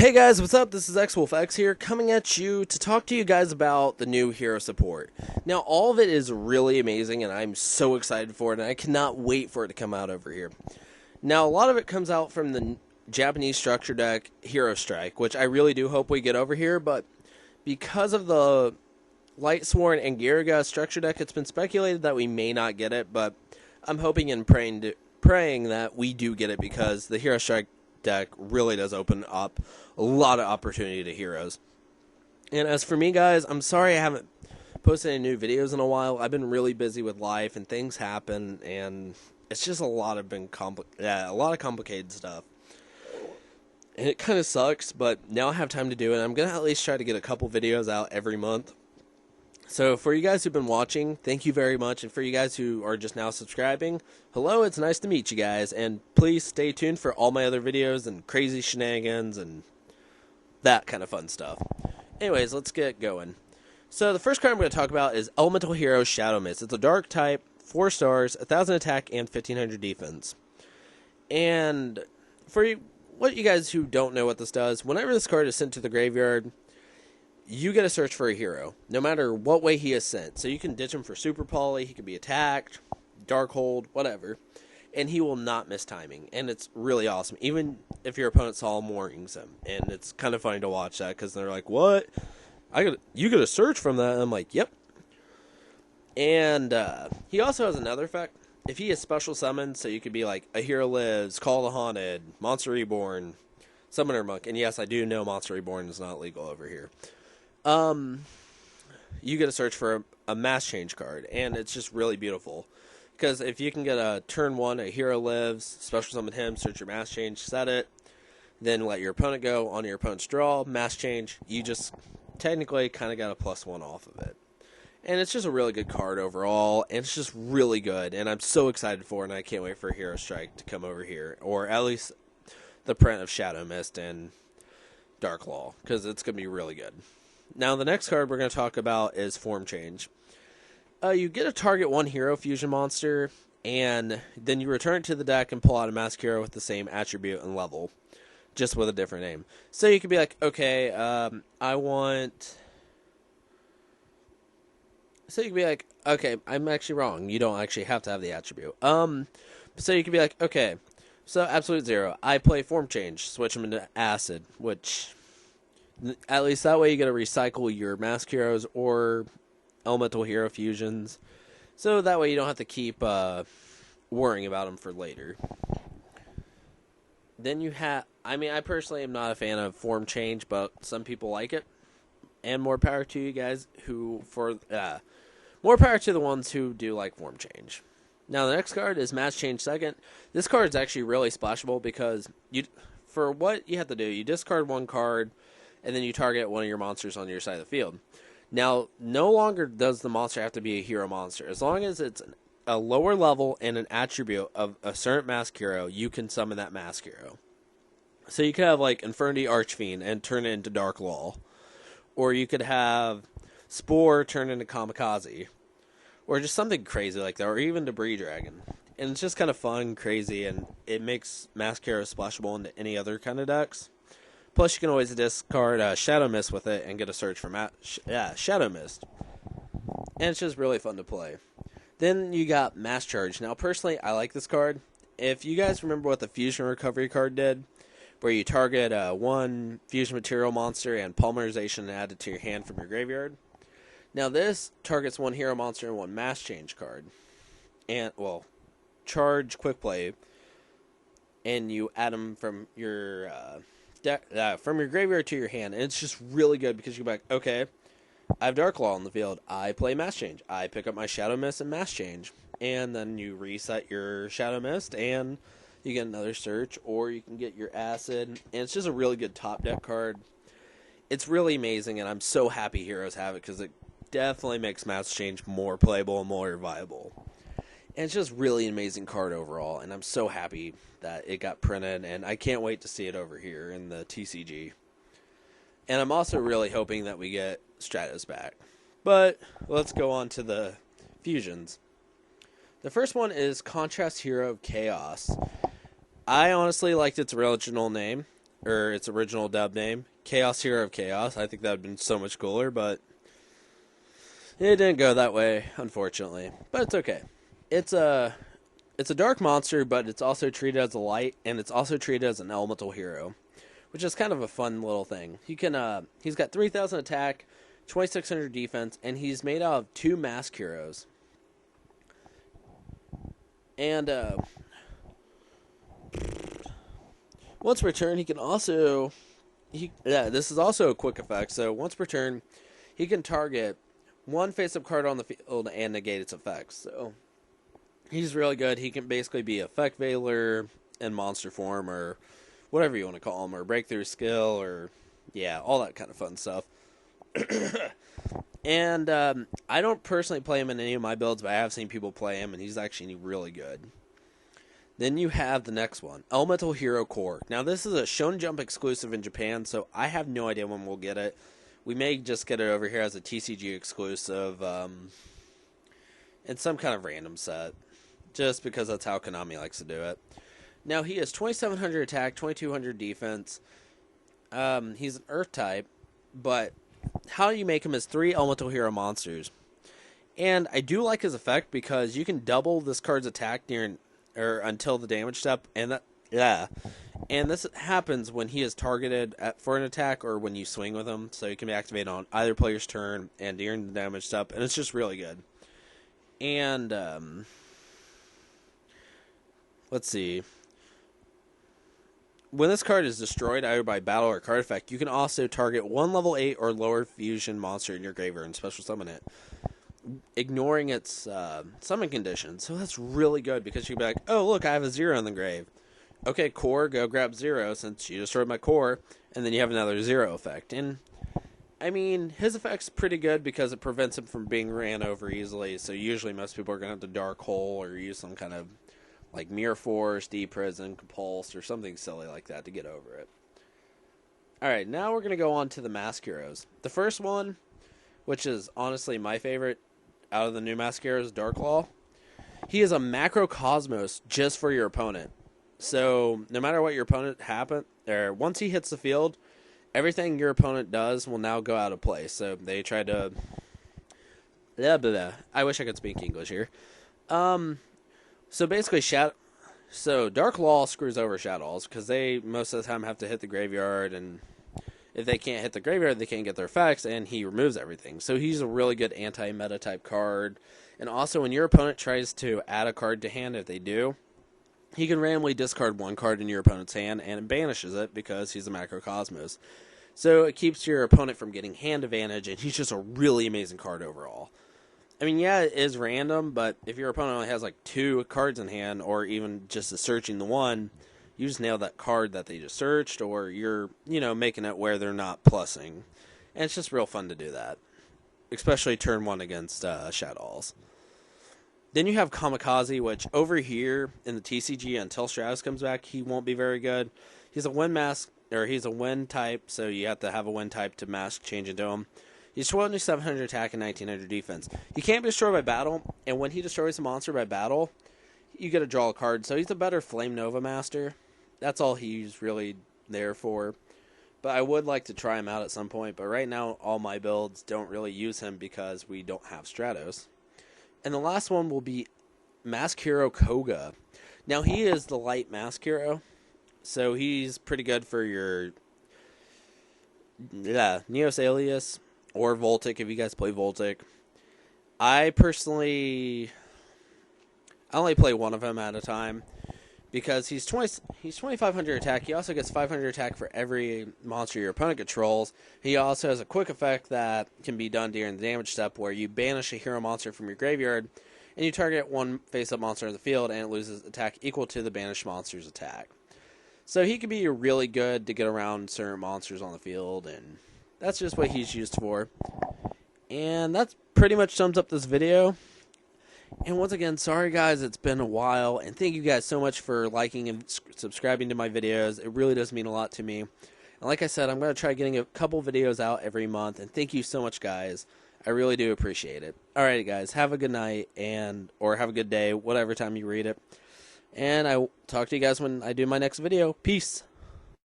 Hey guys, what's up? This is XWolfX here, coming at you to talk to you guys about the new hero support. Now, all of it is really amazing, and I'm so excited for it, and I cannot wait for it to come out over here. Now, a lot of it comes out from the Japanese structure deck, Hero Strike, which I really do hope we get over here, but because of the Lightsworn and Giraga structure deck, it's been speculated that we may not get it, but I'm hoping and praying that we do get it, because the Hero Strike deck really does open up a lot of opportunity to heroes. And as for me, guys, I'm sorry I haven't posted any new videos in a while. I've been really busy with life and things happen, and it's just a lot of complicated stuff. And it kind of sucks, but now I have time to do it. I'm gonna at least try to get a couple videos out every month. So for you guys who've been watching, thank you very much. And for you guys who are just now subscribing, hello, it's nice to meet you guys. And please stay tuned for all my other videos and crazy shenanigans and that kind of fun stuff. Anyways, let's get going. So the first card I'm going to talk about is Elemental Hero Shadow Mist. It's a dark type, 4 stars, 1000 attack, and 1500 defense. And for you guys who don't know what this does, whenever this card is sent to the graveyard, you get to search for a hero, no matter what way he is sent. So you can ditch him for Super Poly, he can be attacked, Dark Hold, whatever, and he will not miss timing. And it's really awesome, even if your opponent Solemn Warnings him. And it's kind of funny to watch that, because they're like, what? You get a search from that? And I'm like, yep. And he also has another effect. If he is special summoned, so you could be like, a hero lives, Call the Haunted, Monster Reborn, Summoner Monk. And yes, I do know Monster Reborn is not legal over here. You get to search for a mass change card, and it's just really beautiful. Because if you can get a turn 1, a hero lives, special summon him, search your mass change, set it, then let your opponent go on your opponent's draw, mass change, you just technically kind of got a +1 off of it. And it's just a really good card overall, and it's just really good, and I'm so excited for it, and I can't wait for Hero Strike to come over here, or at least the print of Shadow Mist and Dark Law, because it's going to be really good. Now, the next card we're going to talk about is Form Change. You get to target one hero fusion monster, and then you return it to the deck and pull out a mask hero with the same attribute and level, just with a different name. So you could be like, okay, I want... So you could be like, okay, I'm actually wrong. You don't actually have to have the attribute. So you could be like, okay, so Absolute Zero. I play Form Change, switch him into Acid, which... At least that way you get to recycle your mask heroes or elemental hero fusions. So that way you don't have to keep worrying about them for later. Then you have... I mean, I personally am not a fan of Form Change, but some people like it. And more power to you guys who... more power to the ones who do like Form Change. Now the next card is Mass Change Second. This card is actually really splashable because for what you have to do, you discard one card... and then you target one of your monsters on your side of the field. Now, no longer does the monster have to be a hero monster. As long as it's a lower level and an attribute of a certain mask hero, you can summon that mask hero. So you could have, like, Infernity Archfiend and turn it into Dark Law. Or you could have Spore turn into Kamikaze. Or just something crazy like that. Or even Debris Dragon. And it's just kind of fun, crazy, and it makes mask heroes splashable into any other kind of decks. Plus, you can always discard Shadow Mist with it and get a search for Shadow Mist. And it's just really fun to play. Then you got Mass Charge. Now, personally, I like this card. If you guys remember what the Fusion Recovery card did, where you target one Fusion Material monster and Polymerization added to your hand from your graveyard. Now, this targets one hero monster and one Mass Change card. And, well, Charge Quick Play. And you add them from your... from your graveyard to your hand, and it's just really good because you're like, okay, I have Dark Law on the field, I play Mass Change, I pick up my Shadow Mist and Mass Change, and then you reset your Shadow Mist, and you get another search, or you can get your Acid, and it's just a really good top deck card. It's really amazing, and I'm so happy Heroes have it, because it definitely makes Mass Change more playable and more viable. And it's just really an amazing card overall, and I'm so happy that it got printed, and I can't wait to see it over here in the TCG. And I'm also really hoping that we get Stratos back. But let's go on to the fusions. The first one is Contrast Hero of Chaos. I honestly liked its original name. or its original dub name, Chaos Hero of Chaos. I think that would have been so much cooler, but it didn't go that way, unfortunately. But it's okay. It's a dark monster, but it's also treated as a light, and it's also treated as an elemental hero, which is kind of a fun little thing. He can he's got 3,000 attack, 2,600 defense, and he's made out of 2 mask heroes. And once per turn, he can also this is also a quick effect. So once per turn, he can target 1 face-up card on the field and negate its effects. So he's really good. He can basically be Effect Veiler in monster form, or whatever you want to call him, or breakthrough skill, or yeah, all that kind of fun stuff. And I don't personally play him in any of my builds, but I have seen people play him, and he's actually really good. Then you have the next one, Elemental Hero Core. Now, this is a Shonen Jump exclusive in Japan, so I have no idea when we'll get it. We may just get it over here as a TCG exclusive in some kind of random set, just because that's how Konami likes to do it. Now, he has 2,700 attack, 2,200 defense. He's an Earth type, but how you make him is 3 Elemental Hero monsters. And I do like his effect because you can double this card's attack until the damage step, and and this happens when he is targeted for an attack or when you swing with him, so you can be activated on either player's turn and during the damage step, and it's just really good. And let's see. When this card is destroyed either by battle or card effect, you can also target 1 level 8 or lower fusion monster in your graveyard and special summon it, ignoring its summon condition. So that's really good because you can be like, oh, look, I have a 0 in the grave. Okay, core, go grab 0 since you destroyed my core, and then you have another 0 effect. And, I mean, his effect's pretty good because it prevents him from being ran over easily, so usually most people are going to have to Dark Hole or use some kind of like Mirror Force, D-Prison, Compulse, or something silly like that to get over it. Alright, now we're going to go on to the Mask Heroes. The first one, which is honestly my favorite out of the new Mask Heroes, Darklaw. He is a Macrocosmos just for your opponent. So, no matter what your opponent once he hits the field, everything your opponent does will now go out of place. So, they try to... Blah, blah, blah. I wish I could speak English here. So basically, Darklaw screws over Shadows because they most of the time have to hit the graveyard, and if they can't hit the graveyard, they can't get their effects, and he removes everything. So he's a really good anti-meta type card. And also, when your opponent tries to add a card to hand, if they do, he can randomly discard 1 card in your opponent's hand, and it banishes it because he's a Macrocosmos. So it keeps your opponent from getting hand advantage, and he's just a really amazing card overall. I mean, yeah, it is random, but if your opponent only has like 2 cards in hand, or even just is searching the one, you just nail that card that they just searched, or you're, making it where they're not plussing. And it's just real fun to do that. Especially turn 1 against Shadows. Then you have Kamikaze, which over here in the TCG, until Stratus comes back, he won't be very good. He's a he's a wind type, so you have to have a wind type to mask change into him. He's 2,700 attack and 1,900 defense. He can't be destroyed by battle, and when he destroys a monster by battle, you get to draw a card. So he's a better Flame Nova Master. That's all he's really there for. But I would like to try him out at some point. But right now, all my builds don't really use him because we don't have Stratos. And the last one will be Mask Hero Koga. Now, he is the light Mask Hero. So he's pretty good for your Neos Alias. Or Voltic, if you guys play Voltic. I only play one of them at a time. Because he's 2,500 attack. He also gets 500 attack for every monster your opponent controls. He also has a quick effect that can be done during the damage step, where you banish a hero monster from your graveyard, and you target 1 face-up monster in the field, and it loses attack equal to the banished monster's attack. So he can be really good to get around certain monsters on the field, and that's just what he's used for. And that pretty much sums up this video. And once again, sorry guys, it's been a while. And thank you guys so much for liking and subscribing to my videos. It really does mean a lot to me. And like I said, I'm going to try getting a couple videos out every month. And thank you so much, guys. I really do appreciate it. Alrighty, guys. Have a good night or have a good day, whatever time you read it. And I will talk to you guys when I do my next video. Peace.